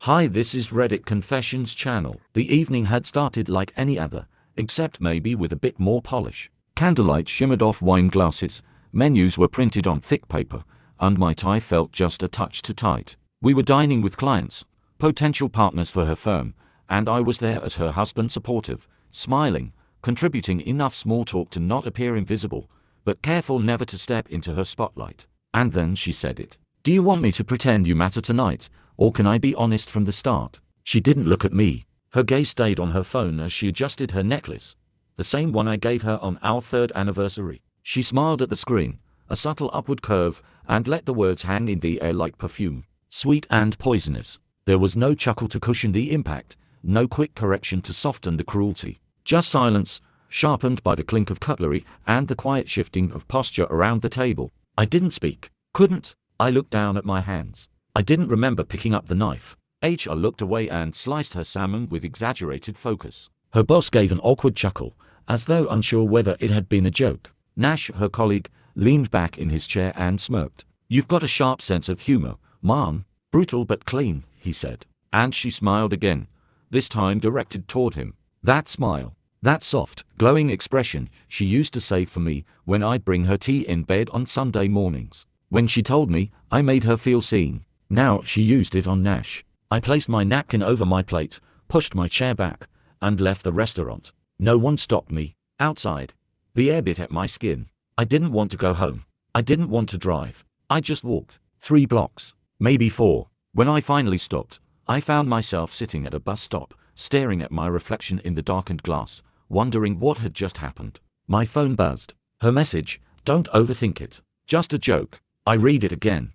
Hi, this is Reddit Confessions channel. The evening had started like any other, except maybe with a bit more polish. Candlelight shimmered off wine glasses, menus were printed on thick paper, and my tie felt just a touch too tight. We were dining with clients, potential partners for her firm, and I was there as her husband, supportive, smiling, contributing enough small talk to not appear invisible, but careful never to step into her spotlight. And then she said it. "Do you want me to pretend you matter tonight, or can I be honest from the start?" She didn't look at me. Her gaze stayed on her phone as she adjusted her necklace, the same one I gave her on our 3rd anniversary. She smiled at the screen, a subtle upward curve, and let the words hang in the air like perfume, sweet and poisonous. There was no chuckle to cushion the impact, no quick correction to soften the cruelty. Just silence, sharpened by the clink of cutlery and the quiet shifting of posture around the table. I didn't speak. Couldn't. I looked down at my hands. I didn't remember picking up the knife. HR looked away and sliced her salmon with exaggerated focus. Her boss gave an awkward chuckle, as though unsure whether it had been a joke. Nash, her colleague, leaned back in his chair and smirked. "You've got a sharp sense of humor, ma'am. Brutal but clean," he said. And she smiled again, this time directed toward him. That smile, that soft, glowing expression she used to save for me when I'd bring her tea in bed on Sunday mornings. When she told me, I made her feel seen. Now she used it on Nash. I placed my napkin over my plate, pushed my chair back, and left the restaurant. No one stopped me. Outside, the air bit at my skin. I didn't want to go home. I didn't want to drive. I just walked. 3 blocks, maybe 4. When I finally stopped, I found myself sitting at a bus stop, staring at my reflection in the darkened glass, wondering what had just happened. My phone buzzed. Her message, "Don't overthink it. Just a joke." I read it again,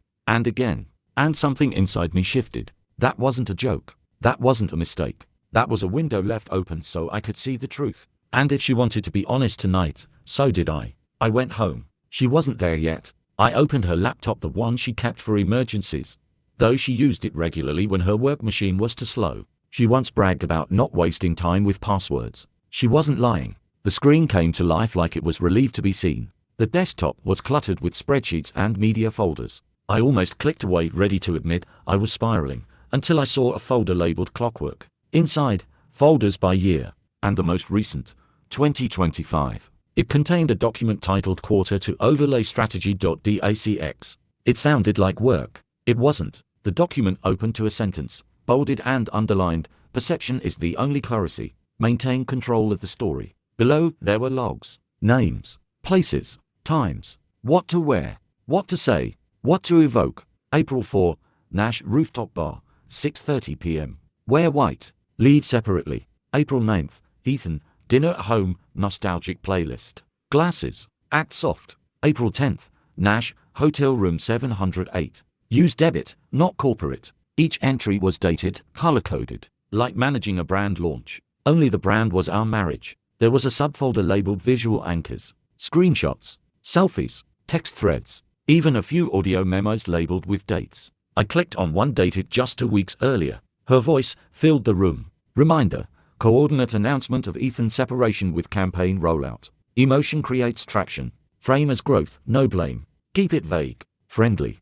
and something inside me shifted. That wasn't a joke. That wasn't a mistake. That was a window left open so I could see the truth. And if she wanted to be honest tonight, so did I. I went home. She wasn't there yet. I opened her laptop, the one she kept for emergencies, though she used it regularly when her work machine was too slow. She once bragged about not wasting time with passwords. She wasn't lying. The screen came to life like it was relieved to be seen. The desktop was cluttered with spreadsheets and media folders. I almost clicked away, ready to admit I was spiraling, until I saw a folder labeled Clockwork. Inside, folders by year, and the most recent, 2025. It contained a document titled Quarter to Overlay Strategy.dacx. It sounded like work. It wasn't. The document opened to a sentence, bolded and underlined, "Perception is the only currency. Maintain control of the story." Below, there were logs, names, places, times, what to wear, what to say, what to evoke. April 4, Nash Rooftop Bar, 6:30 p.m. Wear white, leave separately. April 9th, Ethan, dinner at home, nostalgic playlist. Glasses, act soft. April 10th, Nash, hotel room 708. Use debit, not corporate. Each entry was dated, color-coded, like managing a brand launch. Only the brand was our marriage. There was a subfolder labeled Visual Anchors, screenshots, selfies, text threads, even a few audio memos labeled with dates. I clicked on one dated just 2 weeks earlier. Her voice filled the room. Reminder, coordinate announcement of Ethan's separation with campaign rollout. Emotion creates traction. Frame as growth, no blame. Keep it vague. Friendly.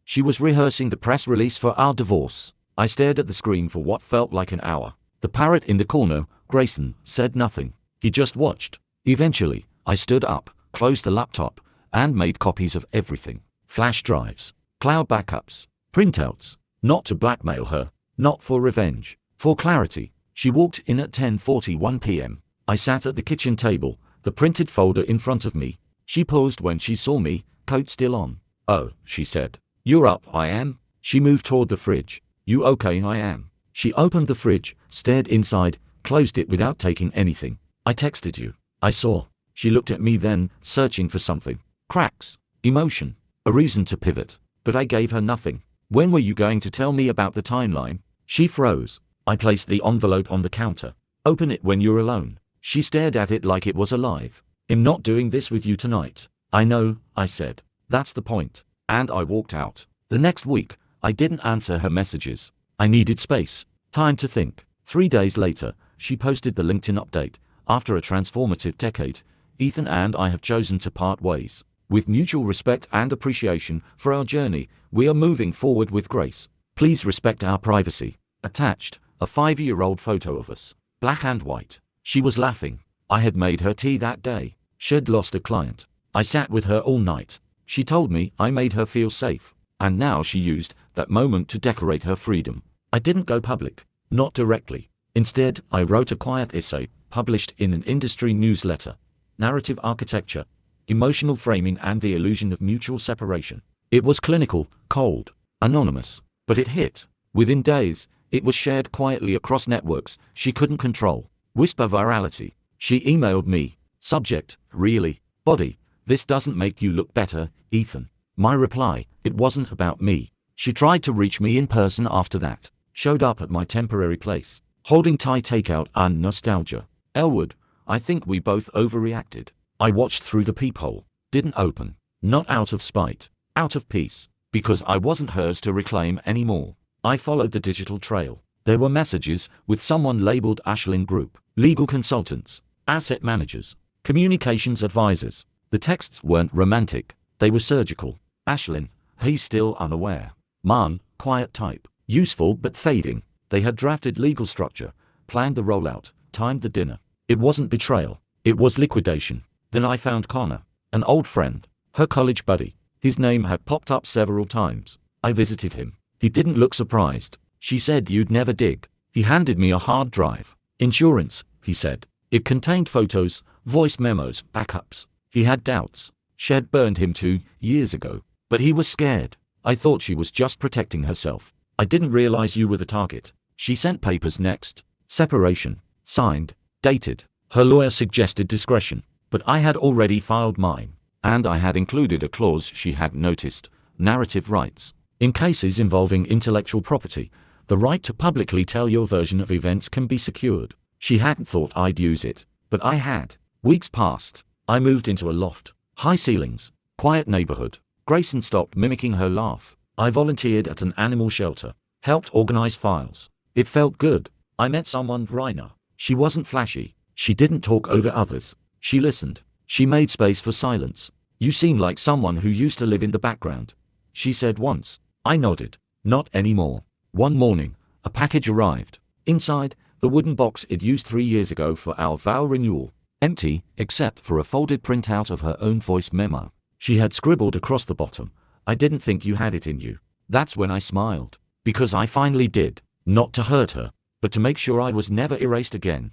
She was rehearsing the press release for our divorce. I stared at the screen for what felt like an hour. The parrot in the corner, Grayson, said nothing. He just watched. Eventually, I stood up, closed the laptop, and made copies of everything. Flash drives, cloud backups, printouts. Not to blackmail her, not for revenge, for clarity. She walked in at 10:41 p.m. I sat at the kitchen table, the printed folder in front of me. She paused when she saw me, coat still on. "Oh," she said. "You're up." "I am." She moved toward the fridge. "You okay?" "I am." She opened the fridge, stared inside, closed it without taking anything. "I texted you." "I saw." She looked at me then, searching for something. Cracks, emotion, a reason to pivot. But I gave her nothing. "When were you going to tell me about the timeline?" She froze. I placed the envelope on the counter. "Open it when you're alone." She stared at it like it was alive. "I'm not doing this with you tonight." "I know," I said. "That's the point." And I walked out. The next week, I didn't answer her messages. I needed space, time to think. 3 days later, she posted the LinkedIn update. "After a transformative decade, Ethan and I have chosen to part ways. With mutual respect and appreciation for our journey, we are moving forward with grace. Please respect our privacy. Attached, a 5-year-old photo of us. Black and white. She was laughing. I had made her tea that day. She'd lost a client. I sat with her all night. She told me I made her feel safe. And now she used that moment to decorate her freedom. I didn't go public. Not directly. Instead, I wrote a quiet essay, published in an industry newsletter. Narrative architecture, emotional framing and the illusion of mutual separation. It was clinical, cold, anonymous, but it hit. Within days, it was shared quietly across networks she couldn't control. Whisper virality. She emailed me. Subject, really. Body, this doesn't make you look better, Ethan. My reply, it wasn't about me. She tried to reach me in person after that. Showed up at my temporary place, holding Thai takeout and nostalgia. Elwood, I think we both overreacted. I watched through the peephole. Didn't open. Not out of spite. Out of peace. Because I wasn't hers to reclaim anymore. I followed the digital trail. There were messages with someone labeled Ashlyn Group. Legal consultants. Asset managers. Communications advisors. The texts weren't romantic. They were surgical. Ashlyn, he's still unaware. Man, quiet type. Useful but fading. They had drafted legal structure, planned the rollout, timed the dinner. It wasn't betrayal. It was liquidation. Then I found Connor, an old friend, her college buddy. His name had popped up several times. I visited him. He didn't look surprised. She said you'd never dig. He handed me a hard drive. Insurance, he said. It contained photos, voice memos, backups. He had doubts. Shed burned him 2 years ago. But he was scared. I thought she was just protecting herself. I didn't realize you were the target. She sent papers next. Separation. Signed. Dated. Her lawyer suggested discretion. But I had already filed mine. And I had included a clause she hadn't noticed. Narrative rights. In cases involving intellectual property, the right to publicly tell your version of events can be secured. She hadn't thought I'd use it. But I had. Weeks passed. I moved into a loft. High ceilings. Quiet neighborhood. Grayson stopped mimicking her laugh. I volunteered at an animal shelter. Helped organize files. It felt good. I met someone, Raina. She wasn't flashy. She didn't talk over others. She listened. She made space for silence. You seem like someone who used to live in the background, she said once. I nodded. Not anymore. One morning, a package arrived. Inside, the wooden box it used 3 years ago for our vow renewal. Empty, except for a folded printout of her own voice memo. She had scribbled across the bottom, I didn't think you had it in you. That's when I smiled. Because I finally did. Not to hurt her, but to make sure I was never erased again.